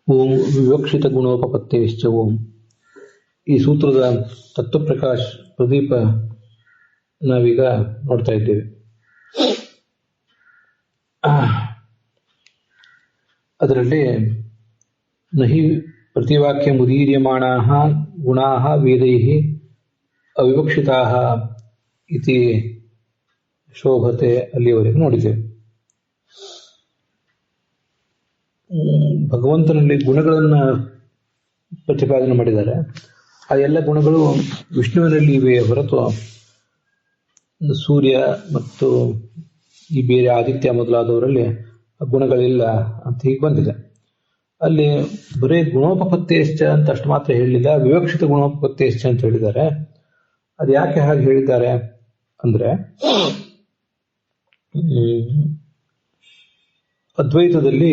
ಓಂ ವಿವಕ್ಷಿತ ಗುಣೋಪಪತ್ತೇಶ್ಚ ಓಂ. ಈ ಸೂತ್ರದ ತತ್ವಪ್ರಕಾಶ್ ಪ್ರದೀಪ ನಾವೀಗ ನೋಡ್ತಾ ಇದ್ದೇವೆ. ಅದರಲ್ಲಿ ನಹಿ ಪ್ರತಿವಾಕ್ಯ ಮುದೀರ್ಯಮಾಣಾಃ ಗುಣಾಃ ವೇದೈಃ ಅವಿವಕ್ಷಿತಾಃ ಇತಿ ಶೋಭತೆ ಅಲ್ಲಿಯವರೆಗೆ ನೋಡಿದ್ದೇವೆ. ಭಗವಂತನಲ್ಲಿ ಗುಣಗಳನ್ನು ಪ್ರತಿಪಾದನೆ ಮಾಡಿದ್ದಾರೆ. ಆ ಎಲ್ಲ ಗುಣಗಳು ವಿಷ್ಣುವಿನಲ್ಲಿ ಇವೆ ಹೊರತು ಸೂರ್ಯ ಮತ್ತು ಈ ಬೇರೆ ಆದಿತ್ಯ ಮೊದಲಾದವರಲ್ಲಿ ಗುಣಗಳಿಲ್ಲ ಅಂತ ಹೀಗೆ ಬಂದಿದೆ. ಅಲ್ಲಿ ಬರೀ ಗುಣೋಪಪತ್ತೇಶ್ಚ ಅಂತ ಅಷ್ಟು ಮಾತ್ರ ಹೇಳಿಲ್ಲ, ವಿವಕ್ಷಿತ ಗುಣೋಪಪತ್ತೇಶ್ಚ ಅಂತ ಹೇಳಿದ್ದಾರೆ. ಅದು ಯಾಕೆ ಹಾಗೆ ಹೇಳಿದ್ದಾರೆ ಅಂದ್ರೆ, ಅದ್ವೈತದಲ್ಲಿ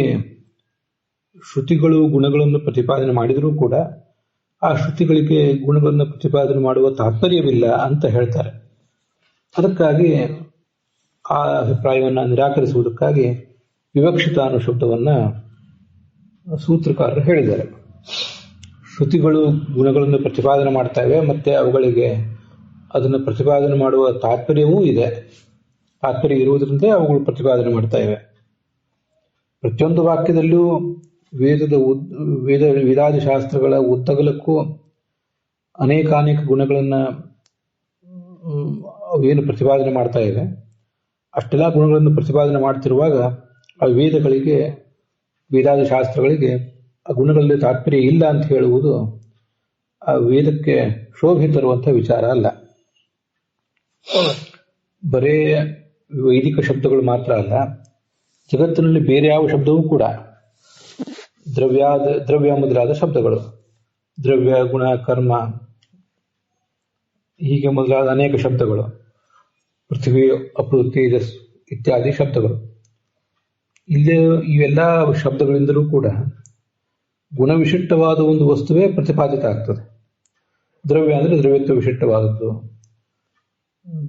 ಶ್ರುತಿಗಳು ಗುಣಗಳನ್ನು ಪ್ರತಿಪಾದನೆ ಮಾಡಿದರೂ ಕೂಡ ಆ ಶ್ರುತಿಗಳಿಗೆ ಗುಣಗಳನ್ನು ಪ್ರತಿಪಾದನೆ ಮಾಡುವ ತಾತ್ಪರ್ಯವಿಲ್ಲ ಅಂತ ಹೇಳ್ತಾರೆ. ಅದಕ್ಕಾಗಿ ಆ ಅಭಿಪ್ರಾಯವನ್ನು ನಿರಾಕರಿಸುವುದಕ್ಕಾಗಿ ವಿವಕ್ಷಿತ ಅನ್ನೋ ಶಬ್ದವನ್ನ ಸೂತ್ರಕಾರರು ಹೇಳಿದ್ದಾರೆ. ಶ್ರುತಿಗಳು ಗುಣಗಳನ್ನು ಪ್ರತಿಪಾದನೆ ಮಾಡ್ತಾ ಇವೆ, ಮತ್ತೆ ಅವುಗಳಿಗೆ ಅದನ್ನು ಪ್ರತಿಪಾದನೆ ಮಾಡುವ ತಾತ್ಪರ್ಯವೂ ಇದೆ. ತಾತ್ಪರ್ಯ ಇರುವುದರಿಂದ ಅವುಗಳು ಪ್ರತಿಪಾದನೆ ಮಾಡ್ತಾ ಇವೆ. ಪ್ರತಿಯೊಂದು ವಾಕ್ಯದಲ್ಲೂ ವೇದಾದಿ ಶಾಸ್ತ್ರಗಳ ಉದ್ದಗಲಕ್ಕೂ ಅನೇಕಾನೇಕ ಗುಣಗಳನ್ನು ಏನು ಪ್ರತಿಪಾದನೆ ಮಾಡ್ತಾ ಇವೆ, ಅಷ್ಟೆಲ್ಲ ಗುಣಗಳನ್ನು ಪ್ರತಿಪಾದನೆ ಮಾಡ್ತಿರುವಾಗ ಆ ವೇದಾದಿ ಶಾಸ್ತ್ರಗಳಿಗೆ ಆ ಗುಣಗಳಲ್ಲಿ ತಾತ್ಪರ್ಯ ಇಲ್ಲ ಅಂತ ಹೇಳುವುದು ಆ ವೇದಕ್ಕೆ ಶೋಭೆ ತರುವಂತಹ ವಿಚಾರ ಅಲ್ಲ. ಬರೇ ವೈದಿಕ ಶಬ್ದಗಳು ಮಾತ್ರ ಅಲ್ಲ, ಜಗತ್ತಿನಲ್ಲಿ ಬೇರೆ ಯಾವ ಶಬ್ದವೂ ಕೂಡ ದ್ರವ್ಯ ಮೊದಲಾದ ಶಬ್ದಗಳು, ದ್ರವ್ಯ, ಗುಣ, ಕರ್ಮ ಹೀಗೆ ಮೊದಲಾದ ಅನೇಕ ಶಬ್ದಗಳು, ಪೃಥ್ವಿ, ಅಪು, ತೇಜಸ್ ಇತ್ಯಾದಿ ಶಬ್ದಗಳು. ಇಲ್ಲೇ ಇವೆಲ್ಲ ಶಬ್ದಗಳಿಂದಲೂ ಕೂಡ ಗುಣವಿಶಿಷ್ಟವಾದ ಒಂದು ವಸ್ತುವೇ ಪ್ರತಿಪಾದಿತ ಆಗ್ತದೆ. ದ್ರವ್ಯ ಅಂದರೆ ದ್ರವ್ಯತ್ವ ವಿಶಿಷ್ಟವಾದದ್ದು.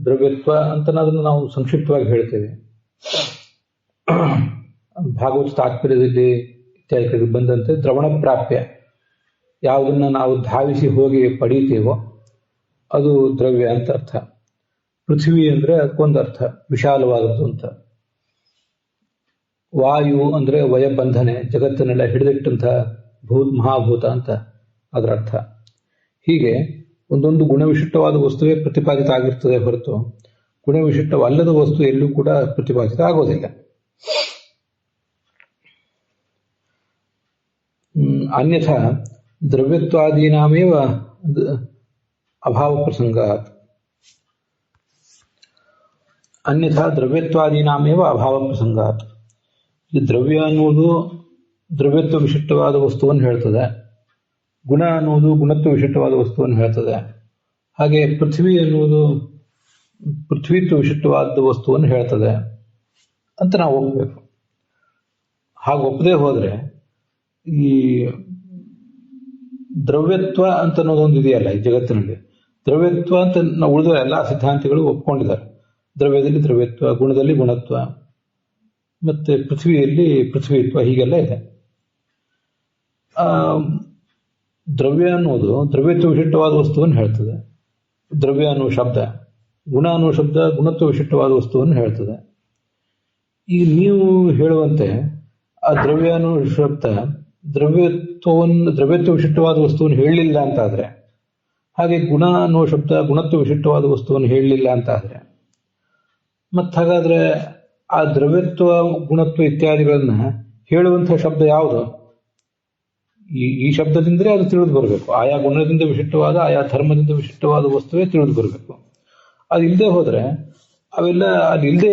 ದ್ರವ್ಯತ್ವ ಅಂತ ಅದನ್ನು ನಾವು ಸಂಕ್ಷಿಪ್ತವಾಗಿ ಹೇಳ್ತೇವೆ. ಭಾಗವತ ತಾತ್ಪರ್ಯದಲ್ಲಿ ಇತ್ಯಾದಿ ಬಂದಂತೆ ದ್ರವಣ ಪ್ರಾಪ್ಯ, ಯಾವುದನ್ನ ನಾವು ಧಾವಿಸಿ ಹೋಗಿ ಪಡೀತೇವೋ ಅದು ದ್ರವ್ಯ ಅಂತ ಅರ್ಥ. ಪೃಥ್ವಿ ಅಂದ್ರೆ ಅದಕ್ಕೊಂದು ಅರ್ಥ, ವಿಶಾಲವಾದದ್ದು ಅಂತ. ವಾಯು ಅಂದ್ರೆ ವಯಬಂಧನೆ, ಜಗತ್ತನ್ನೆಲ್ಲ ಹಿಡಿದಿಟ್ಟಂತಹ ಮಹಾಭೂತ ಅಂತ ಅದರ ಅರ್ಥ. ಹೀಗೆ ಒಂದೊಂದು ಗುಣವಿಶಿಷ್ಟವಾದ ವಸ್ತುವೇ ಪ್ರತಿಪಾದಿತ ಆಗಿರ್ತದೆ ಹೊರತು ಗುಣವಿಶಿಷ್ಟವಲ್ಲದ ವಸ್ತು ಎಲ್ಲೂ ಕೂಡ ಪ್ರತಿಪಾದಿತ ಆಗೋದಿಲ್ಲ. ಅನ್ಯಥಾ ದ್ರವ್ಯತ್ವಾದೀನಾಮೇವ ಅಭಾವ ಪ್ರಸಂಗಾತ್. ಈ ದ್ರವ್ಯ ಅನ್ನುವುದು ದ್ರವ್ಯತ್ವ ವಿಶಿಷ್ಟವಾದ ವಸ್ತುವನ್ನು ಹೇಳ್ತದೆ, ಗುಣ ಅನ್ನುವುದು ಗುಣತ್ವ ವಿಶಿಷ್ಟವಾದ ವಸ್ತುವನ್ನು ಹೇಳ್ತದೆ. ಹಾಗೆ ಪೃಥ್ವಿ ಅನ್ನುವುದು ಪೃಥ್ವಿತ್ವ ವಿಶಿಷ್ಟವಾದ ವಸ್ತುವನ್ನು ಹೇಳ್ತದೆ ಅಂತ ನಾವು ಒಪ್ಪಬೇಕು. ಹಾಗೆ ಒಪ್ಪದೇ ಹೋದ್ರೆ ಈ ದ್ರವ್ಯತ್ವ ಅಂತ ಅನ್ನೋದೊಂದು ಇದೆಯಲ್ಲ ಈ ಜಗತ್ತಿನಲ್ಲಿ, ದ್ರವ್ಯತ್ವ ಅಂತ ನಾವು ಉಳಿದ ಎಲ್ಲ ಸಿದ್ಧಾಂತಿಗಳು ಒಪ್ಕೊಂಡಿದ್ದಾರೆ. ದ್ರವ್ಯದಲ್ಲಿ ದ್ರವ್ಯತ್ವ, ಗುಣದಲ್ಲಿ ಗುಣತ್ವ, ಮತ್ತೆ ಪೃಥ್ವಿಯಲ್ಲಿ ಪೃಥ್ವಿತ್ವ, ಹೀಗೆಲ್ಲ ಇದೆ. ದ್ರವ್ಯ ಅನ್ನೋದು ದ್ರವ್ಯತ್ವ ವಿಶಿಷ್ಟವಾದ ವಸ್ತುವನ್ನು ಹೇಳ್ತದೆ, ದ್ರವ್ಯ ಅನ್ನುವ ಶಬ್ದ. ಗುಣ ಅನ್ನುವ ಶಬ್ದ ಗುಣತ್ವ ವಿಶಿಷ್ಟವಾದ ವಸ್ತುವನ್ನು ಹೇಳ್ತದೆ. ಈಗ ನೀವು ಹೇಳುವಂತೆ ಆ ದ್ರವ್ಯ ಅನ್ನುವ ಶಬ್ದ ದ್ರವ್ಯತ್ವ ವಿಶಿಷ್ಟವಾದ ವಸ್ತುವನ್ನು ಹೇಳಲಿಲ್ಲ ಅಂತಾದ್ರೆ, ಹಾಗೆ ಗುಣ ಅನ್ನುವ ಶಬ್ದ ಗುಣತ್ವ ವಿಶಿಷ್ಟವಾದ ವಸ್ತುವನ್ನು ಹೇಳಲಿಲ್ಲ ಅಂತಾದ್ರೆ, ಮತ್ತ ಹಾಗಾದ್ರೆ ಆ ದ್ರವ್ಯತ್ವ ಗುಣತ್ವ ಇತ್ಯಾದಿಗಳನ್ನ ಹೇಳುವಂತಹ ಶಬ್ದ ಯಾವುದು? ಈ ಶಬ್ದದಿಂದಲೇ ಅದು ತಿಳಿದು ಬರಬೇಕು. ಆಯಾ ಗುಣದಿಂದ ವಿಶಿಷ್ಟವಾದ, ಆಯಾ ಧರ್ಮದಿಂದ ವಿಶಿಷ್ಟವಾದ ವಸ್ತುವೇ ತಿಳಿದು ಬರಬೇಕು. ಅದು ಇಲ್ಲದೆ ಹೋದ್ರೆ ಅವೆಲ್ಲ ಅಲ್ಲಿ ಇಲ್ಲದೆ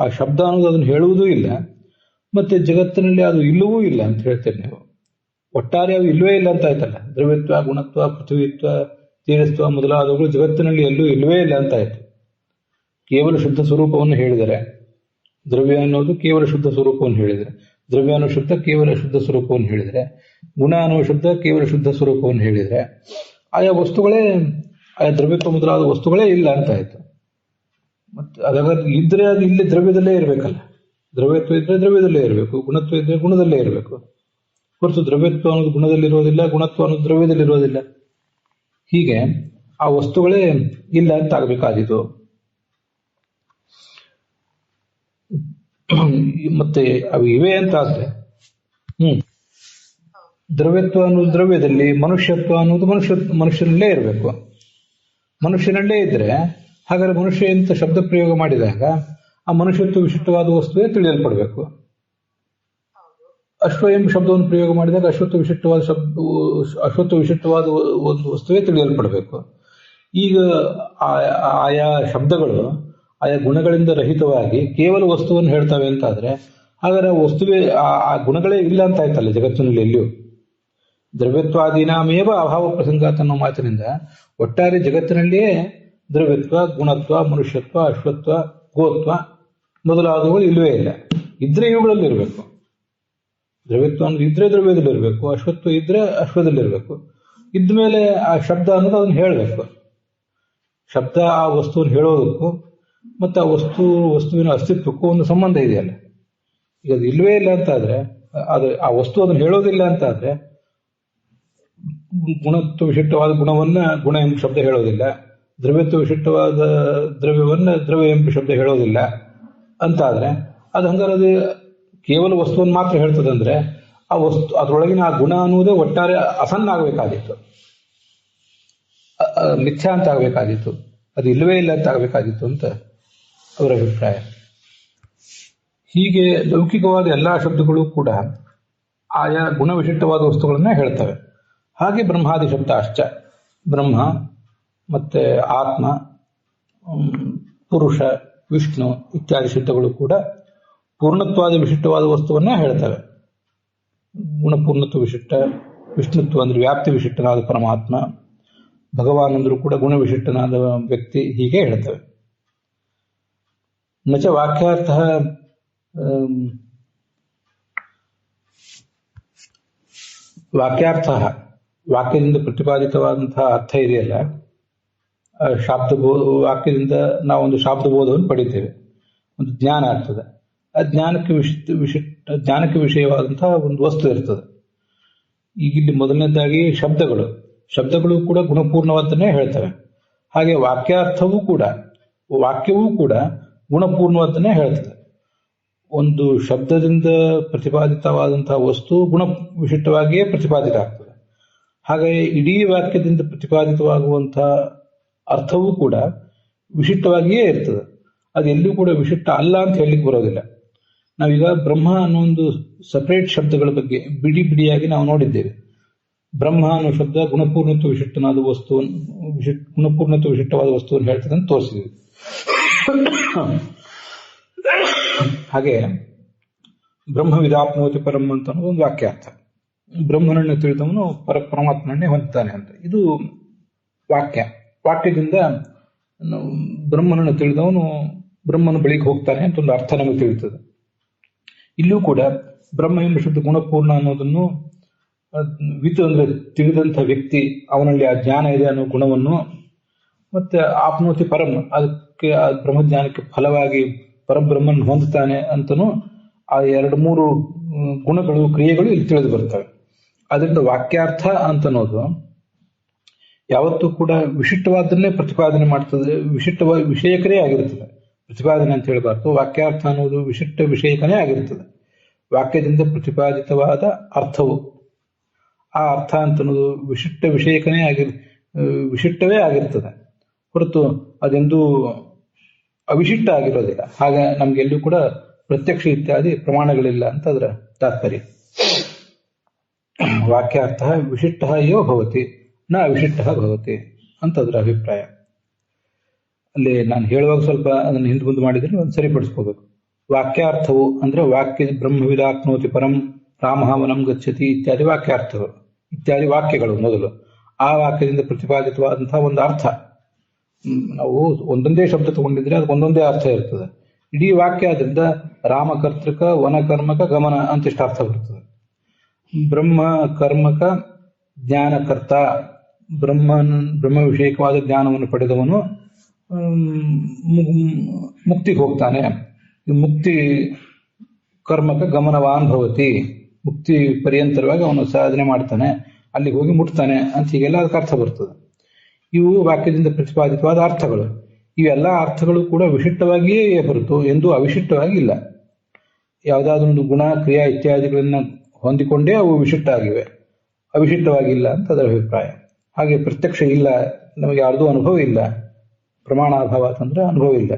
ಆ ಶಬ್ದ ಅನ್ನೋದು ಅದನ್ನು ಹೇಳುವುದೂ ಇಲ್ಲ, ಮತ್ತೆ ಜಗತ್ತಿನಲ್ಲಿ ಅದು ಇಲ್ಲವೂ ಇಲ್ಲ ಅಂತ ಹೇಳ್ತೇನೆ ನೀವು. ಒಟ್ಟಾರೆ ಅವು ಇಲ್ಲವೇ ಇಲ್ಲ ಅಂತ ಆಯ್ತಲ್ಲ. ದ್ರವ್ಯತ್ವ, ಗುಣತ್ವ, ಪೃಥ್ವಿತ್ವ, ತೇಜಸ್ತ್ವ ಮೊದಲಾದವುಗಳು ಜಗತ್ತಿನಲ್ಲಿ ಎಲ್ಲೂ ಇಲ್ಲವೇ ಇಲ್ಲ ಅಂತ ಆಯ್ತು. ಕೇವಲ ಶುದ್ಧ ಸ್ವರೂಪವನ್ನು ಹೇಳಿದರೆ, ದ್ರವ್ಯ ಅನ್ನೋದು ಕೇವಲ ಶುದ್ಧ ಸ್ವರೂಪವನ್ನು ಹೇಳಿದರೆ, ದ್ರವ್ಯ ಅನ್ನೋ ಶಬ್ದ ಕೇವಲ ಶುದ್ಧ ಸ್ವರೂಪವನ್ನು ಹೇಳಿದರೆ, ಗುಣ ಅನ್ನೋ ಶಬ್ದ ಕೇವಲ ಶುದ್ಧ ಸ್ವರೂಪವನ್ನು ಹೇಳಿದರೆ, ಆಯಾ ವಸ್ತುಗಳೇ, ಆಯಾ ದ್ರವ್ಯತ್ವ ಮೊದಲಾದ ವಸ್ತುಗಳೇ ಇಲ್ಲ ಅಂತ ಆಯ್ತು. ಮತ್ತೆ ಅದಾಗ ಇದ್ರೆ ಅದು ಇಲ್ಲಿ ದ್ರವ್ಯದಲ್ಲೇ ಇರಬೇಕಲ್ಲ. ದ್ರವ್ಯತ್ವ ಇದ್ರೆ ದ್ರವ್ಯದಲ್ಲೇ ಇರಬೇಕು, ಗುಣತ್ವ ಇದ್ರೆ ಗುಣದಲ್ಲೇ ಇರಬೇಕು. ಹೊರತು ದ್ರವ್ಯತ್ವ ಅನ್ನೋದು ಗುಣದಲ್ಲಿರೋದಿಲ್ಲ, ಗುಣತ್ವ ಅನ್ನೋದು ದ್ರವ್ಯದಲ್ಲಿರೋದಿಲ್ಲ. ಹೀಗೆ ಆ ವಸ್ತುಗಳೇ ಇಲ್ಲ ಅಂತ ಆಗಬೇಕಾದಿತು. ಮತ್ತೆ ಅವು ಇವೆ ಅಂತ ಆದ್ರೆ ದ್ರವ್ಯತ್ವ ಅನ್ನೋದು ದ್ರವ್ಯದಲ್ಲಿ, ಮನುಷ್ಯತ್ವ ಅನ್ನೋದು ಮನುಷ್ಯನಲ್ಲೇ ಇರಬೇಕು. ಮನುಷ್ಯನಲ್ಲೇ ಇದ್ರೆ ಹಾಗಾದ್ರೆ ಮನುಷ್ಯ ಅಂತ ಶಬ್ದ ಪ್ರಯೋಗ ಮಾಡಿದಾಗ ಆ ಮನುಷ್ಯತ್ವ ವಿಶಿಷ್ಟವಾದ ವಸ್ತುವೇ ತಿಳಿಯಲ್ಪಡಬೇಕು. ಅಶ್ವ ಎಂಬ ಶಬ್ದವನ್ನು ಪ್ರಯೋಗ ಮಾಡಿದಾಗ ಅಶ್ವತ್ವ ವಿಶಿಷ್ಟವಾದ ಒಂದು ವಸ್ತುವೇ ತಿಳಿಯಲ್ಪಡಬೇಕು. ಈಗ ಆಯಾ ಶಬ್ದಗಳು ಆಯಾ ಗುಣಗಳಿಂದ ರಹಿತವಾಗಿ ಕೇವಲ ವಸ್ತುವನ್ನು ಹೇಳ್ತವೆ ಅಂತಾದ್ರೆ ಹಾಗಾದ್ರೆ ವಸ್ತುವೇ ಆ ಗುಣಗಳೇ ಇಲ್ಲ ಅಂತ ಆಯ್ತಲ್ಲ ಜಗತ್ತಿನಲ್ಲಿ ಎಲ್ಲಿಯೂ. ದ್ರವ್ಯತ್ವಾದೀನಾಮೇವ ಅಭಾವ ಪ್ರಸಂಗಾತ ಅನ್ನೋ ಮಾತಿನಿಂದ ಒಟ್ಟಾರೆ ಜಗತ್ತಿನಲ್ಲಿಯೇ ದ್ರವ್ಯತ್ವ, ಗುಣತ್ವ, ಮನುಷ್ಯತ್ವ, ಅಶ್ವತ್ವ, ಗೋತ್ವ ಮೊದಲಾದವುಗಳು ಇಲ್ಲವೇ ಇಲ್ಲ. ಇದ್ರೆ ಇವುಗಳಲ್ಲಿ ಇರಬೇಕು. ದ್ರವ್ಯತ್ವ ಅನ್ನೋದು ಇದ್ರೆ ದ್ರವ್ಯದಲ್ಲಿರಬೇಕು, ಅಶ್ವತ್ವ ಇದ್ರೆ ಅಶ್ವದಲ್ಲಿರಬೇಕು. ಇದ್ಮೇಲೆ ಆ ಶಬ್ದ ಅನ್ನೋದು ಅದನ್ನು ಹೇಳಬೇಕು. ಶಬ್ದ ಆ ವಸ್ತುವನ್ನು ಹೇಳೋದಕ್ಕೂ ಮತ್ತು ಆ ವಸ್ತುವಿನ ಅಸ್ತಿತ್ವಕ್ಕೂ ಒಂದು ಸಂಬಂಧ ಇದೆಯಲ್ಲ. ಈಗ ಅದು ಇಲ್ವೇ ಇಲ್ಲ ಅಂತಾದ್ರೆ, ಅದು ಆ ವಸ್ತು ಅದನ್ನು ಹೇಳೋದಿಲ್ಲ ಅಂತಾದ್ರೆ ಗುಣತ್ವ ವಿಶಿಷ್ಟವಾದ ಗುಣವನ್ನ ಗುಣ ಎಂಬ ಶಬ್ದ ಹೇಳೋದಿಲ್ಲ, ದ್ರವ್ಯತ್ವ ವಿಶಿಷ್ಟವಾದ ದ್ರವ್ಯವನ್ನ ದ್ರವ್ಯ ಎಂಬ ಶಬ್ದ ಹೇಳೋದಿಲ್ಲ ಅಂತಾದ್ರೆ ಅದು ಹಂಗಾರೆ ಅದು ಕೇವಲ ವಸ್ತುವನ್ನು ಮಾತ್ರ ಹೇಳ್ತದಂದ್ರೆ ಆ ವಸ್ತು ಅದರೊಳಗಿನ ಆ ಗುಣ ಅನ್ನುವುದೇ ಒಟ್ಟಾರೆ ಅಸನ್ನ ಆಗಬೇಕಾದಿತ್ತು, ಮಿಥ್ಯಾ ಅಂತ ಆಗಬೇಕಾದಿತ್ತು. ಅದು ಇಲ್ಲವೇ ಇಲ್ಲ ಅಂತ ಆಗಬೇಕಾದಿತ್ತು ಅಂತ ಅವರ ಅಭಿಪ್ರಾಯ. ಹೀಗೆ ಲೌಕಿಕವಾದ ಎಲ್ಲಾ ಶಬ್ದಗಳು ಕೂಡ ಆಯಾ ಗುಣವಿಶಿಷ್ಟವಾದ ವಸ್ತುಗಳನ್ನ ಹೇಳ್ತವೆ. ಹಾಗೆ ಬ್ರಹ್ಮಾದಿ ಶಬ್ದ ಅಶ್ಚ, ಬ್ರಹ್ಮ ಮತ್ತೆ ಆತ್ಮ, ಪುರುಷ, ವಿಷ್ಣು ಇತ್ಯಾದಿ ಶಬ್ದಗಳು ಕೂಡ ಪೂರ್ಣತ್ವಾದ ವಿಶಿಷ್ಟವಾದ ವಸ್ತುವನ್ನೇ ಹೇಳ್ತವೆ. ಗುಣಪೂರ್ಣತ್ವ ವಿಶಿಷ್ಟ, ವಿಷ್ಣುತ್ವ ಅಂದ್ರೆ ವ್ಯಾಪ್ತಿ ವಿಶಿಷ್ಟನಾದ ಪರಮಾತ್ಮ, ಭಗವಾನ್ ಅಂದ್ರೂ ಕೂಡ ಗುಣವಿಶಿಷ್ಟನಾದ ವ್ಯಕ್ತಿ, ಹೀಗೆ ಹೇಳ್ತವೆ. ನಚ ವಾಕ್ಯಾರ್ಥ ವಾಕ್ಯದಿಂದ ಪ್ರತಿಪಾದಿತವಾದಂತಹ ಅರ್ಥ ಇದೆಯಲ್ಲ, ವಾಕ್ಯದಿಂದ ನಾವೊಂದು ಶಾಬ್ದಬೋಧವನ್ನು ಪಡಿತೇವೆ, ಒಂದು ಜ್ಞಾನ ಆಗ್ತದೆ. ಆ ಜ್ಞಾನಕ್ಕೆ ವಿಷಯವಾದಂತಹ ಒಂದು ವಸ್ತು ಇರ್ತದೆ. ಈಗ ಇಲ್ಲಿ ಮೊದಲನೇದಾಗಿ ಶಬ್ದಗಳು ಕೂಡ ಗುಣಪೂರ್ಣವಾದನ್ನೇ ಹೇಳ್ತವೆ. ಹಾಗೆ ವಾಕ್ಯವೂ ಕೂಡ ಗುಣಪೂರ್ಣವಾದನ್ನೇ ಹೇಳ್ತದೆ. ಒಂದು ಶಬ್ದದಿಂದ ಪ್ರತಿಪಾದಿತವಾದಂತಹ ವಸ್ತು ಗುಣ ವಿಶಿಷ್ಟವಾಗಿಯೇ ಪ್ರತಿಪಾದಿತ ಆಗ್ತದೆ. ಹಾಗೆ ಇಡೀ ವಾಕ್ಯದಿಂದ ಪ್ರತಿಪಾದಿತವಾಗುವಂತಹ ಅರ್ಥವೂ ಕೂಡ ವಿಶಿಷ್ಟವಾಗಿಯೇ ಇರ್ತದೆ. ಅದೆಲ್ಲೂ ಕೂಡ ವಿಶಿಷ್ಟ ಅಲ್ಲ ಅಂತ ಹೇಳಲಿಕ್ಕೆ ಬರೋದಿಲ್ಲ. ನಾವೀಗ ಬ್ರಹ್ಮ ಅನ್ನೋ ಒಂದು ಸಪರೇಟ್ ಶಬ್ದಗಳ ಬಗ್ಗೆ ಬಿಡಿಯಾಗಿ ನಾವು ನೋಡಿದ್ದೇವೆ. ಬ್ರಹ್ಮ ಅನ್ನೋ ಶಬ್ದ ಗುಣಪೂರ್ಣತ್ವ ವಿಶಿಷ್ಟವಾದ ವಸ್ತುವನ್ನು ಹೇಳ್ತದೆ ಅಂತ ತೋರಿಸಿದ್ವಿ. ಹಾಗೆ ಬ್ರಹ್ಮವಿದಾಪ್ನೋತಿ ಪರಂ ಅಂತ ಒಂದು ವಾಕ್ಯಾರ್ಥ. ಬ್ರಹ್ಮನನ್ನು ತಿಳಿದವನು ಪರಮಾತ್ಮನನ್ನೇ ಹೊಂದುತ್ತಾನೆ ಅಂತ. ಇದು ವಾಕ್ಯದಿಂದ ಬ್ರಹ್ಮನನ್ನು ತಿಳಿದವನು ಬ್ರಹ್ಮನ ಬಳಿಗೆ ಹೋಗ್ತಾನೆ ಅಂತ ಒಂದು ಅರ್ಥ ನಮಗೆ ತಿಳಿತದೆ. ಇಲ್ಲೂ ಕೂಡ ಬ್ರಹ್ಮ ಎಂಬ ಶಬ್ದ ಗುಣಪೂರ್ಣ ಅನ್ನೋದನ್ನು ಅಂದ್ರೆ ತಿಳಿದಂಥ ವ್ಯಕ್ತಿ, ಅವನಲ್ಲಿ ಆ ಜ್ಞಾನ ಇದೆ ಅನ್ನೋ ಗುಣವನ್ನು, ಮತ್ತೆ ಆಪ್ನೋತಿ ಪರಂ ಅದಕ್ಕೆ ಆ ಬ್ರಹ್ಮಜ್ಞಾನಕ್ಕೆ ಫಲವಾಗಿ ಪರಬ್ರಹ್ಮನ್ ಹೊಂದುತ್ತಾನೆ ಅಂತನೂ ಆ 2-3 ಗುಣಗಳು, ಕ್ರಿಯೆಗಳು ಇಲ್ಲಿ ತಿಳಿದು ಬರ್ತವೆ. ಅದರಿಂದ ವಾಕ್ಯಾರ್ಥ ಅಂತನ್ನೋದು ಯಾವತ್ತೂ ಕೂಡ ವಿಶಿಷ್ಟವಾದನ್ನೇ ಪ್ರತಿಪಾದನೆ ಮಾಡ್ತದೆ, ವಿಷಯಕರೇ ಆಗಿರ್ತದೆ. ಪ್ರತಿಪಾದನೆ ಅಂತ ಹೇಳಬಾರ್ದು. ವಾಕ್ಯಾರ್ಥ ಅನ್ನೋದು ವಿಶಿಷ್ಟ ವಿಷಯಕನೇ ಆಗಿರ್ತದೆ. ವಾಕ್ಯದಿಂದ ಪ್ರತಿಪಾದಿತವಾದ ಅರ್ಥವು, ಆ ಅರ್ಥ ಅಂತನ್ನೋದು ವಿಶಿಷ್ಟ ವಿಷಯಕನೇ ವಿಶಿಷ್ಟವೇ ಆಗಿರ್ತದೆ ಹೊರತು ಅದೆಂದೂ ಅವಿಶಿಷ್ಟ ಆಗಿರೋದಿಲ್ಲ. ಹಾಗೆ ನಮ್ಗೆಲ್ಲೂ ಕೂಡ ಪ್ರತ್ಯಕ್ಷ ಇತ್ಯಾದಿ ಪ್ರಮಾಣಗಳಿಲ್ಲ ಅಂತ ಅದರ ತಾತ್ಪರ್ಯ. ವಾಕ್ಯಾರ್ಥ ವಿಶಿಷ್ಟ ಏವ ಭವತಿ ನ ಅವಿಶಿಷ್ಟ ಭವತಿ ಅಂತ ಅದರ ಅಭಿಪ್ರಾಯ. ಅಲ್ಲಿ ನಾನು ಹೇಳುವಾಗ ಸ್ವಲ್ಪ ಅದನ್ನು ಹಿಂದೆ ಮುಂದೆ ಮಾಡಿದ್ರೆ ಒಂದು ಸರಿಪಡಿಸ್ಕೋಬೇಕು. ವಾಕ್ಯಾರ್ಥವು ಅಂದ್ರೆ ವಾಕ್ಯ ಬ್ರಹ್ಮವಿದಾಪ್ನೋತಿ ಪರಂ ರಾಮವನಂ ಗಚ್ಚತಿ ಇತ್ಯಾದಿ ವಾಕ್ಯಾರ್ಥಗಳು, ಇತ್ಯಾದಿ ವಾಕ್ಯಗಳು ಮೊದಲು. ಆ ವಾಕ್ಯದಿಂದ ಪ್ರತಿಪಾದಿತವಾದಂತಹ ಒಂದು ಅರ್ಥ. ನಾವು ಒಂದೊಂದೇ ಶಬ್ದ ತಗೊಂಡಿದ್ರೆ ಅದಕ್ಕೆ ಒಂದೊಂದೇ ಅರ್ಥ ಇರ್ತದೆ. ಇಡೀ ವಾಕ್ಯ ಆದ್ರಿಂದ ರಾಮಕರ್ತೃಕ ವನಕರ್ಮಕ ಗಮನ ಅಂತಿಷ್ಟು ಅರ್ಥ ಬರ್ತದೆ. ಬ್ರಹ್ಮ ಕರ್ಮಕ ಜ್ಞಾನಕರ್ತ, ಬ್ರಹ್ಮ ವಿಷಯಕವಾದ ಜ್ಞಾನವನ್ನು ಪಡೆದವನು ಮುಕ್ತಿಗೆ ಹೋಗ್ತಾನೆ. ಮುಕ್ತಿ ಕರ್ಮಕ ಗಮನವಾನ್ ಭವತಿ ಮುಕ್ತಿ ಪರ್ಯಂತರವಾಗಿ ಅವನು ಸಾಧನೆ ಮಾಡ್ತಾನೆ, ಅಲ್ಲಿಗೆ ಹೋಗಿ ಮುಟ್ತಾನೆ ಅಂತ ಹೀಗೆಲ್ಲ ಅದಕ್ಕೆ ಅರ್ಥ ಬರ್ತದೆ. ಇವು ವಾಕ್ಯದಿಂದ ಪ್ರತಿಪಾದಿತವಾದ ಅರ್ಥಗಳು. ಇವೆಲ್ಲ ಅರ್ಥಗಳು ಕೂಡ ವಿಶಿಷ್ಟವಾಗಿಯೇ ಹೊರತು ಎಂದೂ ಅವಿಶಿಷ್ಟವಾಗಿ ಇಲ್ಲ. ಯಾವುದಾದ್ರೊಂದು ಗುಣ, ಕ್ರಿಯಾ ಇತ್ಯಾದಿಗಳನ್ನ ಹೊಂದಿಕೊಂಡೇ ಅವು ವಿಶಿಷ್ಟ ಆಗಿವೆ, ಅವಿಶಿಷ್ಟವಾಗಿಲ್ಲ ಅಂತ ಅದರ ಅಭಿಪ್ರಾಯ. ಹಾಗೆ ಪ್ರತ್ಯಕ್ಷ ಇಲ್ಲ, ನಮಗೆ ಯಾರ್ದೂ ಅನುಭವ ಇಲ್ಲ. ಪ್ರಮಾಣಾಭಾವ ಅಂತಂದ್ರೆ ಅನುಭವ ಇಲ್ಲ.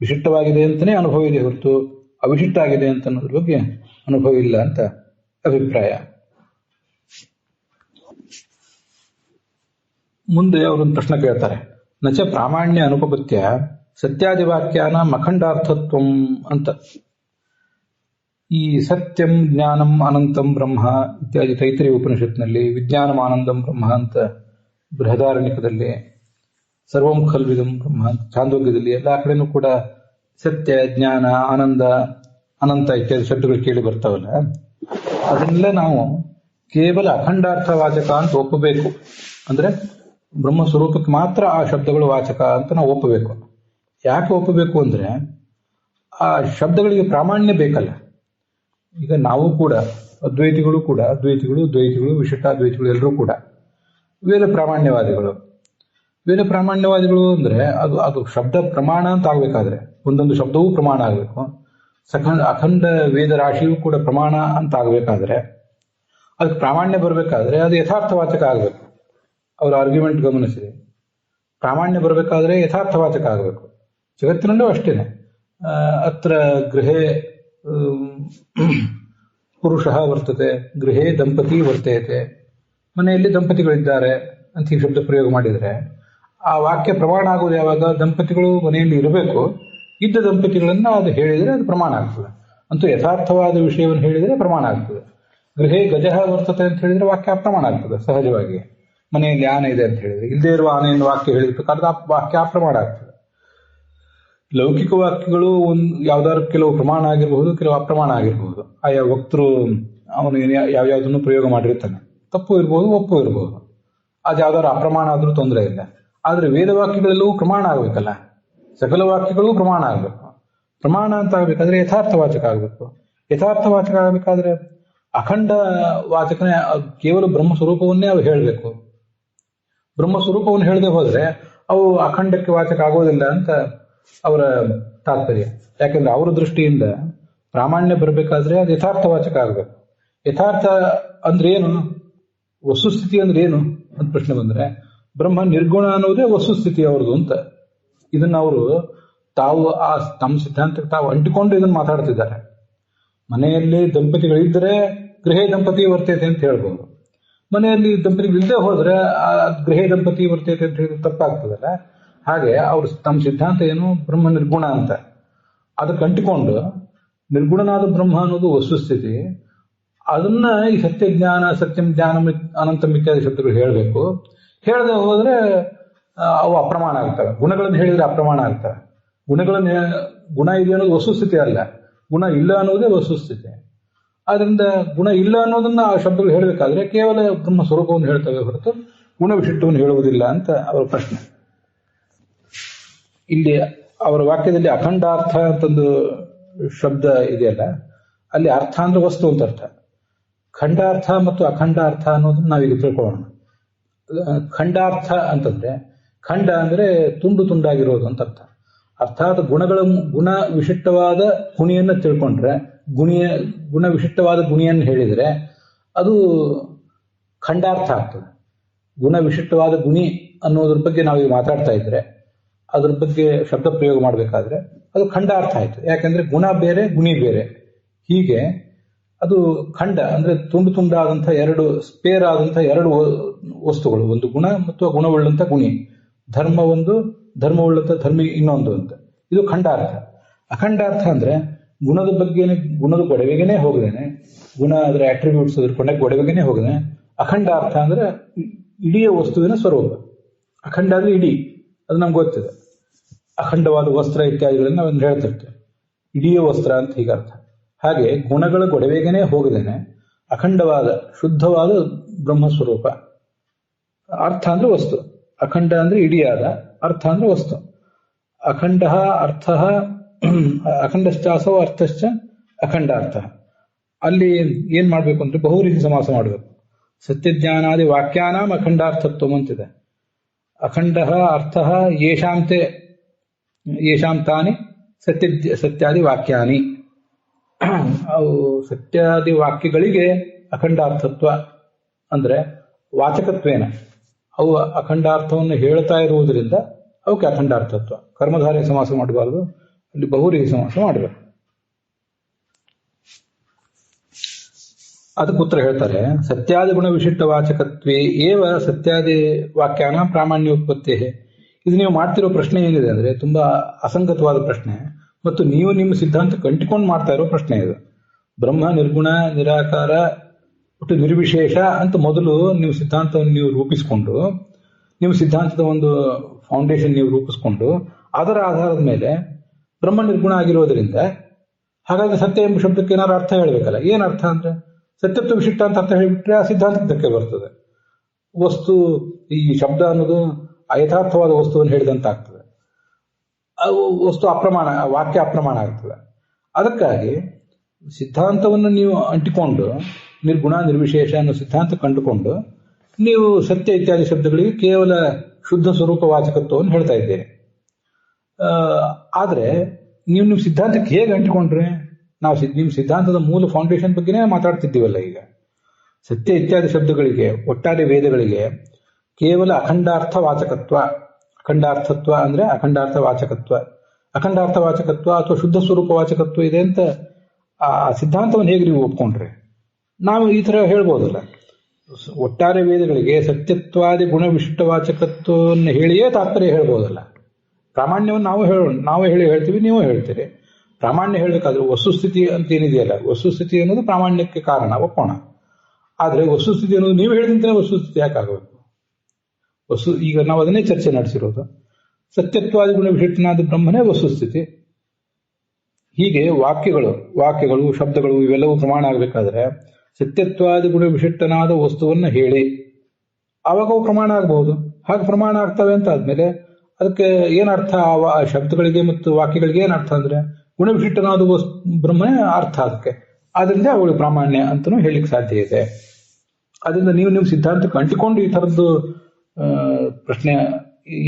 ವಿಶಿಷ್ಟವಾಗಿದೆ ಅಂತಲೇ ಅನುಭವ ಇದೆ ಹೊರತು ಅವಿಶಿಷ್ಟ ಆಗಿದೆ ಅಂತ ಅನ್ನೋದ್ರ ಬಗ್ಗೆ ಅನುಭವ ಇಲ್ಲ ಅಂತ ಅಭಿಪ್ರಾಯ. ಮುಂದೆ ಅವರೊಂದು ಪ್ರಶ್ನೆ ಕೇಳ್ತಾರೆ. ನಚ ಪ್ರಾಮಾಣ್ಯ ಅನುಪಪತ್ಯ ಸತ್ಯಾದಿ ವಾಕ್ಯಾನ ಅಖಂಡಾರ್ಥತ್ವಂ ಅಂತ. ಈ ಸತ್ಯಂ ಜ್ಞಾನಂ ಅನಂತಂ ಬ್ರಹ್ಮ ಇತ್ಯಾದಿ ತೈತರಿಯ ಉಪನಿಷತ್ನಲ್ಲಿ, ವಿಜ್ಞಾನಂ ಆನಂದಂ ಬ್ರಹ್ಮ ಅಂತ ಬೃಹದಾರಣ್ಯಕದಲ್ಲಿ, ಸರ್ವಂ ಖಲ್ವಿದಂ ಬ್ರಹ್ಮ ಅಂತ ಛಾಂದೋಗ್ಯದಲ್ಲಿ, ಎಲ್ಲ ಕಡೆನೂ ಕೂಡ ಸತ್ಯ, ಜ್ಞಾನ, ಆನಂದ, ಅನಂತ ಇತ್ಯಾದಿ ಶಬ್ದಗಳು ಕೇಳಿ ಬರ್ತಾವಲ್ಲ, ಅದನ್ನೆಲ್ಲ ನಾವು ಕೇವಲ ಅಖಂಡಾರ್ಥ ವಾಚಕ ಅಂತ ಒಪ್ಪಬೇಕು. ಅಂದ್ರೆ ಬ್ರಹ್ಮ ಸ್ವರೂಪಕ್ಕೆ ಮಾತ್ರ ಆ ಶಬ್ದಗಳು ವಾಚಕ ಅಂತ ನಾವು ಒಪ್ಪಬೇಕು. ಯಾಕೆ ಒಪ್ಪಬೇಕು ಅಂದ್ರೆ ಆ ಶಬ್ದಗಳಿಗೆ ಪ್ರಾಮಾಣ್ಯ ಬೇಕಲ್ಲ. ಈಗ ನಾವು ಕೂಡ ಅದ್ವೈತಿಗಳು, ದ್ವೈತಿಗಳು, ವಿಶಿಷ್ಟಾದ್ವೈತಿಗಳು ಎಲ್ಲರೂ ಕೂಡ ವೇದ ಪ್ರಾಮಾಣ್ಯವಾದಿಗಳು. ವೇದ ಪ್ರಾಮಾಣ್ಯವಾದಿಗಳು ಅಂದ್ರೆ ಅದು ಶಬ್ದ ಪ್ರಮಾಣ ಅಂತ ಆಗ್ಬೇಕಾದ್ರೆ ಒಂದೊಂದು ಶಬ್ದವೂ ಪ್ರಮಾಣ ಆಗಬೇಕು. ಅಖಂಡ ವೇದ ರಾಶಿಯೂ ಕೂಡ ಪ್ರಮಾಣ ಅಂತ ಆಗ್ಬೇಕಾದ್ರೆ, ಅದಕ್ಕೆ ಪ್ರಾಮಾಣ್ಯ ಬರಬೇಕಾದ್ರೆ ಅದು ಯಥಾರ್ಥವಾಚಕ ಆಗಬೇಕು. ಅವರ ಆರ್ಗ್ಯುಮೆಂಟ್ ಗಮನಿಸಿದೆ. ಪ್ರಾಮಾಣ್ಯ ಬರಬೇಕಾದ್ರೆ ಯಥಾರ್ಥವಾಚಕ ಆಗಬೇಕು. ಜಗತ್ತಿನಲ್ಲೂ ಅಷ್ಟೇನೆ. ಅತ್ರ ಗೃಹೇ ಪುರುಷ ವರ್ತತೆ, ಗೃಹೇ ದಂಪತಿ ವರ್ತಯತೆ, ಮನೆಯಲ್ಲಿ ದಂಪತಿಗಳಿದ್ದಾರೆ ಅಂತ ಈ ಶಬ್ದ ಪ್ರಯೋಗ ಮಾಡಿದರೆ ಆ ವಾಕ್ಯ ಪ್ರಮಾಣ ಆಗೋದು ಯಾವಾಗ? ದಂಪತಿಗಳು ಮನೆಯಲ್ಲಿ ಇರಬೇಕು, ಇದ್ದ ದಂಪತಿಗಳನ್ನ ಅದು ಹೇಳಿದರೆ ಅದು ಪ್ರಮಾಣ ಆಗ್ತದೆ. ಅಂತೂ ಯಥಾರ್ಥವಾದ ವಿಷಯವನ್ನು ಹೇಳಿದರೆ ಪ್ರಮಾಣ ಆಗ್ತದೆ. ಗೃಹೇ ಗಜಃ ವರ್ತತೆ ಅಂತ ಹೇಳಿದ್ರೆ ವಾಕ್ಯ ಅಪ್ರಮಾಣ ಆಗ್ತದೆ ಸಹಜವಾಗಿ. ಮನೆಯಲ್ಲಿ ಆನೆ ಇದೆ ಅಂತ ಹೇಳಿದ್ರೆ, ಇಲ್ಲದೇ ಇರುವ ಆನೆಯನ್ನು ವಾಕ್ಯ ಹೇಳಿರ್ಬೇಕಾದ್ರೆ ಆ ವಾಕ್ಯ ಅಪ್ರಮಾಣ ಆಗ್ತದೆ. ಲೌಕಿಕ ವಾಕ್ಯಗಳು ಯಾವ್ದಾದ್ರು ಕೆಲವು ಪ್ರಮಾಣ ಆಗಿರಬಹುದು, ಕೆಲವು ಅಪ್ರಮಾಣ ಆಗಿರಬಹುದು. ಆಯಾ ವಕ್ತರು ಅವನು ಯಾವ್ಯಾವುದನ್ನು ಪ್ರಯೋಗ ಮಾಡಿರ್ತಾನೆ. ತಪ್ಪು ಇರ್ಬೋದು, ಒಪ್ಪು ಇರಬಹುದು. ಅದು ಯಾವ್ದಾದ್ರು ಅಪ್ರಮಾಣ ಆದ್ರೂ ತೊಂದರೆ ಇಲ್ಲ. ಆದ್ರೆ ವೇದ ವಾಕ್ಯಗಳೆಲ್ಲವೂ ಪ್ರಮಾಣ ಆಗ್ಬೇಕಲ್ಲ. ಸಕಲ ವಾಕ್ಯಗಳು ಪ್ರಮಾಣ ಆಗ್ಬೇಕು. ಪ್ರಮಾಣ ಅಂತ ಆಗ್ಬೇಕಾದ್ರೆ ಯಥಾರ್ಥವಾಚಕ ಆಗ್ಬೇಕು. ಯಥಾರ್ಥವಾಚಕ ಆಗ್ಬೇಕಾದ್ರೆ ಅಖಂಡ ವಾಚಕನೇ, ಕೇವಲ ಬ್ರಹ್ಮ ಸ್ವರೂಪವನ್ನೇ ಅವು ಹೇಳಬೇಕು. ಬ್ರಹ್ಮ ಸ್ವರೂಪವನ್ನು ಹೇಳದೆ ಹೋದ್ರೆ ಅವು ಅಖಂಡಕ್ಕೆ ವಾಚಕ ಆಗೋದಿಲ್ಲ ಅಂತ ಅವರ ತಾತ್ಪರ್ಯ. ಯಾಕಂದ್ರೆ ಅವರ ದೃಷ್ಟಿಯಿಂದ ಪ್ರಾಮಾಣ್ಯ ಬರಬೇಕಾದ್ರೆ ಅದು ಯಥಾರ್ಥವಾಚಕ ಆಗ್ಬೇಕು. ಯಥಾರ್ಥ ಅಂದ್ರೆ ಏನು? ವಸ್ತುಸ್ಥಿತಿ ಅಂದ್ರೆ ಏನು ಅಂತ ಪ್ರಶ್ನೆ ಬಂದ್ರೆ, ಬ್ರಹ್ಮ ನಿರ್ಗುಣ ಅನ್ನೋದೇ ವಸ್ತುಸ್ಥಿತಿ ಅವ್ರದ್ದು ಅಂತ. ಇದನ್ನ ಅವರು ತಾವು ತಮ್ಮ ಸಿದ್ಧಾಂತಕ್ಕೆ ತಾವು ಅಂಟಿಕೊಂಡು ಇದನ್ನು ಮಾತಾಡ್ತಿದ್ದಾರೆ. ಮನೆಯಲ್ಲಿ ದಂಪತಿಗಳಿದ್ದರೆ ಗೃಹೇ ದಂಪತಿ ವರ್ತೈತೆ ಅಂತ ಹೇಳ್ಬೋದು. ಮನೆಯಲ್ಲಿ ದಂಪತಿಗಳಿಲ್ಲದೆ ಹೋದ್ರೆ ಆ ಗೃಹೇ ದಂಪತಿ ವರ್ತೈತೆ ಅಂತ ಹೇಳಿದ್ರೆ ತಪ್ಪಾಗ್ತದಲ್ಲ. ಹಾಗೆ ಅವ್ರ ತಮ್ಮ ಸಿದ್ಧಾಂತ ಏನು? ಬ್ರಹ್ಮ ನಿರ್ಗುಣ ಅಂತ. ಅದಕ್ಕೆ ಅಂಟಿಕೊಂಡು ನಿರ್ಗುಣನಾದ ಬ್ರಹ್ಮ ಅನ್ನೋದು ವಸ್ತುಸ್ಥಿತಿ. ಅದನ್ನ ಈ ಸತ್ಯ ಜ್ಞಾನ, ಸತ್ಯಂ ಜ್ಞಾನಂ ಅನಂತಂ ಇತ್ಯಾದಿ ಶಬ್ದಗಳು ಹೇಳಬೇಕು. ಹೇಳದೆ ಹೋದ್ರೆ ಅವು ಅಪ್ರಮಾಣ ಆಗ್ತವೆ. ಗುಣಗಳನ್ನು ಹೇಳಿದ್ರೆ ಅಪ್ರಮಾಣ ಆಗ್ತವೆ. ಗುಣ ಇದೆ ಅನ್ನೋದು ವಸ್ತುಸ್ಥಿತಿ ಅಲ್ಲ, ಗುಣ ಇಲ್ಲ ಅನ್ನೋದೇ ವಸ್ತುಸ್ಥಿತಿ. ಆದ್ರಿಂದ ಗುಣ ಇಲ್ಲ ಅನ್ನೋದನ್ನ ಆ ಶಬ್ದಗಳು ಹೇಳಬೇಕಾದ್ರೆ ಕೇವಲ ಬ್ರಹ್ಮ ಸ್ವರೂಪವನ್ನು ಹೇಳ್ತವೆ ಹೊರತು ಗುಣ ವಿಶಿಷ್ಟವನ್ನು ಹೇಳುವುದಿಲ್ಲ ಅಂತ ಅವರ ಪ್ರಶ್ನೆ. ಇಲ್ಲಿ ಅವರ ವಾಕ್ಯದಲ್ಲಿ ಅಖಂಡಾರ್ಥ ಅಂತಂದು ಶಬ್ದ ಇದೆಯಲ್ಲ, ಅಲ್ಲಿ ಅರ್ಥ ಅಂದ್ರೆ ವಸ್ತು ಅಂತ ಅರ್ಥ. ಖಂಡಾರ್ಥ ಮತ್ತು ಅಖಂಡಾರ್ಥ ಅನ್ನೋದನ್ನ ನಾವೀಗ ತಿಳ್ಕೊಳ್ಳೋಣ. ಖಂಡಾರ್ಥ ಅಂತಂದ್ರೆ, ಖಂಡ ಅಂದ್ರೆ ತುಂಡು ತುಂಡಾಗಿರೋದು ಅಂತ ಅರ್ಥ. ಅರ್ಥಾತ್ ಗುಣ ವಿಶಿಷ್ಟವಾದ ಗುಣಿಯನ್ನು ತಿಳ್ಕೊಂಡ್ರೆ, ಗುಣ ವಿಶಿಷ್ಟವಾದ ಗುಣಿಯನ್ನು ಹೇಳಿದರೆ ಅದು ಖಂಡಾರ್ಥ ಆಗ್ತದೆ. ಗುಣ ವಿಶಿಷ್ಟವಾದ ಗುಣಿ ಅನ್ನೋದ್ರ ಬಗ್ಗೆ ನಾವೀಗ ಮಾತಾಡ್ತಾ ಇದ್ರೆ, ಅದ್ರ ಬಗ್ಗೆ ಶಬ್ದ ಪ್ರಯೋಗ ಮಾಡಬೇಕಾದ್ರೆ ಅದು ಖಂಡಾರ್ಥ ಆಯ್ತು. ಯಾಕಂದ್ರೆ ಗುಣ ಬೇರೆ, ಗುಣಿ ಬೇರೆ. ಹೀಗೆ ಅದು ಖಂಡ ಅಂದ್ರೆ ತುಂಡು ತುಂಡಾದಂಥ ಎರಡು ಸ್ಪೇರ್ ಆದಂಥ ಎರಡು ವಸ್ತುಗಳು, ಒಂದು ಗುಣ ಮತ್ತು ಗುಣವುಳ್ಳಂಥ ಗುಣಿ, ಧರ್ಮ ಒಂದು, ಧರ್ಮವುಳ್ಳಂಥ ಧರ್ಮಿ ಇನ್ನೊಂದು ಅಂತ. ಇದು ಖಂಡಾರ್ಥ. ಅಖಂಡಾರ್ಥ ಅಂದ್ರೆ ಗುಣದ ಬಗ್ಗೆ, ಗುಣದ ಗೊಡವೆಗೇನೆ ಹೋಗದೇನೆ, ಗುಣ ಅದರ ಅಟ್ರಿಬ್ಯೂಟ್ಸ್ ಅದ್ರ ಕೊಂಡಕ್ಕೆ ಗೊಡವೆಗೇನೆ ಹೋಗದೆ. ಅಖಂಡಾರ್ಥ ಅಂದ್ರೆ ಇಡೀ ವಸ್ತುವಿನ ಸ್ವರೂಪ. ಅಖಂಡ ಅಂದ್ರೆ ಇಡೀ, ಅದು ನಮ್ಗೆ ಗೊತ್ತಿದೆ. ಅಖಂಡವಾದ ವಸ್ತ್ರ ಇತ್ಯಾದಿಗಳನ್ನ ನಾವೊಂದು ಹೇಳ್ತಿರ್ತೇವೆ, ಇಡೀ ವಸ್ತ್ರ ಅಂತ ಹೀಗರ್ಥ. ಹಾಗೆ ಗುಣಗಳ ಗೊಡವೆಗೇನೆ ಹೋಗದೇನೆ ಅಖಂಡವಾದ ಶುದ್ಧವಾದ ಬ್ರಹ್ಮಸ್ವರೂಪ. ಅರ್ಥ ಅಂದ್ರೆ ವಸ್ತು, ಅಖಂಡ ಅಂದ್ರೆ ಇಡಿಯಾದ, ಅರ್ಥ ಅಂದ್ರೆ ವಸ್ತು. ಅಖಂಡ ಅರ್ಥ ಅಖಂಡಶ್ಚಾಸೋ ಅರ್ಥಶ್ಚ ಅಖಂಡಾರ್ಥ. ಅಲ್ಲಿ ಏನ್ ಮಾಡ್ಬೇಕು ಅಂದ್ರೆ ಬಹುರೀತಿ ಸಮಾಸ ಮಾಡಬೇಕು. ಸತ್ಯಜ್ಞಾನಾದಿ ವಾಕ್ಯಾನಾಂ ಅಖಂಡಾರ್ಥತ್ವ ಅಂತಿದೆ. ಅಖಂಡ ಅರ್ಥ ಯೇಷಾಂ ತಾನಿ ಸತ್ಯಾದಿ ವಾಕ್ಯಾನಿ. ಅವು ಸತ್ಯಾದಿ ವಾಕ್ಯಗಳಿಗೆ ಅಖಂಡಾರ್ಥತ್ವ ಅಂದ್ರೆ ವಾಚಕತ್ವೇನ ಅವು ಅಖಂಡಾರ್ಥವನ್ನು ಹೇಳ್ತಾ ಇರುವುದರಿಂದ ಅವಕ್ಕೆ ಅಖಂಡಾರ್ಥತ್ವ. ಕರ್ಮಧಾರಯ ಸಮಾಸ ಮಾಡಬಾರದು, ಅಲ್ಲಿ ಬಹುರೀತಿ ಸಮಾಸ ಮಾಡಬೇಕು. ಅದಕ್ಕೆ ಉತ್ತರ ಹೇಳ್ತಾರೆ, ಸತ್ಯಾದಿ ಗುಣ ವಿಶಿಷ್ಟ ವಾಚಕತ್ವೇ ಏವ ಸತ್ಯಾದಿ ವಾಕ್ಯಾನ ಪ್ರಾಮಾಣ್ಯೋತ್ಪತ್ತಿ. ಇದು ನೀವು ಮಾಡ್ತಿರೋ ಪ್ರಶ್ನೆ ಏನಿದೆ ಅಂದ್ರೆ ತುಂಬಾ ಅಸಂಗತವಾದ ಪ್ರಶ್ನೆ ಮತ್ತು ನೀವು ನಿಮ್ಮ ಸಿದ್ಧಾಂತ ಕಂಟಿಕೊಂಡು ಮಾಡ್ತಾ ಇರೋ ಪ್ರಶ್ನೆ ಇದು. ಬ್ರಹ್ಮ ನಿರ್ಗುಣ ನಿರಾಕಾರ ಒಟ್ಟು ನಿರ್ವಿಶೇಷ ಅಂತ ಮೊದಲು ನೀವು ಸಿದ್ಧಾಂತವನ್ನು ನೀವು ರೂಪಿಸಿಕೊಂಡು, ನಿಮ್ಮ ಸಿದ್ಧಾಂತದ ಒಂದು ಫೌಂಡೇಶನ್ ನೀವು ರೂಪಿಸ್ಕೊಂಡು ಅದರ ಆಧಾರದ ಮೇಲೆ ಬ್ರಹ್ಮ ನಿರ್ಗುಣ ಆಗಿರೋದ್ರಿಂದ ಹಾಗಾಗಿ ಸತ್ಯ ಎಂಬ ಶಬ್ದಕ್ಕೆ ಏನಾದ್ರು ಅರ್ಥ ಹೇಳ್ಬೇಕಲ್ಲ. ಏನ್ ಅರ್ಥ ಅಂದ್ರೆ ಸತ್ಯತ್ವ ವಿಶಿಷ್ಟ ಅಂತ ಅರ್ಥ ಹೇಳಿಬಿಟ್ರೆ ಆ ಸಿದ್ಧಾಂತಕ್ಕೆ ಧಕ್ಕೆ ಬರ್ತದೆ. ವಸ್ತು ಈ ಶಬ್ದ ಅನ್ನೋದು ಯಥಾರ್ಥವಾದ ವಸ್ತುವನ್ನು ಹೇಳಿದಂತ ಆಗ್ತದೆ. ವಸ್ತು ಅಪ್ರಮಾಣ, ವಾಕ್ಯ ಅಪ್ರಮಾಣ ಆಗ್ತದೆ. ಅದಕ್ಕಾಗಿ ಸಿದ್ಧಾಂತವನ್ನು ನೀವು ಅಂಟಿಕೊಂಡು ನಿರ್ಗುಣ ನಿರ್ವಿಶೇಷ ಅನ್ನೋ ಸಿದ್ಧಾಂತ ಕಂಡುಕೊಂಡು ನೀವು ಸತ್ಯ ಇತ್ಯಾದಿ ಶಬ್ದಗಳಿಗೆ ಕೇವಲ ಶುದ್ಧ ಸ್ವರೂಪ ವಾಚಕತ್ವವನ್ನು ಹೇಳ್ತಾ ಇದ್ದೀರಿ. ಆದ್ರೆ ನೀವು ನಿಮ್ಮ ಸಿದ್ಧಾಂತಕ್ಕೆ ಹೇಗೆ ಅಂಟಿಕೊಂಡ್ರೆ, ನಾವು ನಿಮ್ಮ ಸಿದ್ಧಾಂತದ ಮೂಲ ಫೌಂಡೇಶನ್ ಬಗ್ಗೆನೇ ಮಾತಾಡ್ತಿದ್ದೀವಲ್ಲ. ಈಗ ಸತ್ಯ ಇತ್ಯಾದಿ ಶಬ್ದಗಳಿಗೆ, ಒಟ್ಟಾರೆ ವೇದಗಳಿಗೆ ಕೇವಲ ಅಖಂಡಾರ್ಥ ವಾಚಕತ್ವ, ಅಖಂಡಾರ್ಥತ್ವ ಅಂದ್ರೆ ಅಖಂಡಾರ್ಥ ವಾಚಕತ್ವ, ಅಖಂಡಾರ್ಥ ವಾಚಕತ್ವ ಅಥವಾ ಶುದ್ಧ ಸ್ವರೂಪ ವಾಚಕತ್ವ ಇದೆ ಅಂತ ಆ ಸಿದ್ಧಾಂತವನ್ನು ಹೇಗೆ ನೀವು ಒಪ್ಕೊಂಡ್ರೆ ನಾವು ಈ ತರ ಹೇಳ್ಬೋದಲ್ಲ. ಒಟ್ಟಾರೆ ವೇದಗಳಿಗೆ ಸತ್ಯತ್ವಾದಿ ಗುಣ ವಿಶಿಷ್ಟ ವಾಚಕತ್ವವನ್ನು ಹೇಳಿಯೇ ತಾತ್ಪರ್ಯ ಹೇಳ್ಬೋದಲ್ಲ. ಪ್ರಾಮಾಣ್ಯವನ್ನು ನಾವು ಹೇಳ್ತೀವಿ, ನೀವು ಹೇಳ್ತೀರಿ. ಪ್ರಾಮಾಣ್ಯ ಹೇಳಬೇಕಾದ್ರೆ ವಸ್ತುಸ್ಥಿತಿ ಅಂತ ಏನಿದೆಯಲ್ಲ, ವಸ್ತುಸ್ಥಿತಿ ಅನ್ನೋದು ಪ್ರಾಮಾಣ್ಯಕ್ಕೆ ಕಾರಣ, ಒಪ್ಪೋಣ. ಆದ್ರೆ ವಸ್ತುಸ್ಥಿತಿ ಅನ್ನೋದು ನೀವು ಹೇಳಿದಂತೆ ವಸ್ತುಸ್ಥಿತಿ ಯಾಕಾಗಬೇಕು? ಈಗ ನಾವು ಅದನ್ನೇ ಚರ್ಚೆ ನಡೆಸಿರೋದು. ಸತ್ಯತ್ವಾದಿ ಗುಣ ವಿಶಿಷ್ಟನಾದ ಬ್ರಹ್ಮನೇ ವಸ್ತುಸ್ಥಿತಿ. ಹೀಗೆ ವಾಕ್ಯಗಳು ಶಬ್ದಗಳು ಇವೆಲ್ಲವೂ ಪ್ರಮಾಣ ಆಗಬೇಕಾದ್ರೆ ಸತ್ಯತ್ವಾದಿ ಗುಣ ವಿಶಿಷ್ಟನಾದ ವಸ್ತುವನ್ನ ಹೇಳಿ ಆವಾಗ ಅವು ಪ್ರಮಾಣ ಆಗಬಹುದು. ಹಾಗೆ ಪ್ರಮಾಣ ಆಗ್ತವೆ ಅಂತ ಆದ್ಮೇಲೆ ಅದಕ್ಕೆ ಏನರ್ಥ? ಆ ಶಬ್ದಗಳಿಗೆ ಮತ್ತು ವಾಕ್ಯಗಳಿಗೆ ಏನರ್ಥ ಅಂದ್ರೆ ಗುಣವಿಶಿಷ್ಟನಾದ ಬ್ರಹ್ಮನೇ ಅರ್ಥ ಅದಕ್ಕೆ. ಆದ್ರಿಂದ ಅವುಗಳು ಪ್ರಾಮಾಣ್ಯ ಅಂತಲೂ ಹೇಳಲಿಕ್ಕೆ ಸಾಧ್ಯ ಇದೆ. ಅದರಿಂದ ನೀವು ನಿಮ್ಮ ಸಿದ್ಧಾಂತಕ್ಕೆ ಅಂಟಿಕೊಂಡು ಈ ಥರದ್ದು ಪ್ರಶ್ನೆ,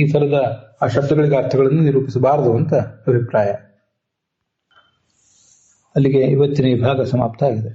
ಈ ಥರದ ಆ ಶಬ್ದಗಳಿಗೆ ಅರ್ಥಗಳನ್ನು ನಿರೂಪಿಸಬಾರದು ಅಂತ ಅಭಿಪ್ರಾಯ. ಅಲ್ಲಿಗೆ ಇವತ್ತಿನ ಈ ಭಾಗ ಸಮಾಪ್ತ ಆಗಿದೆ.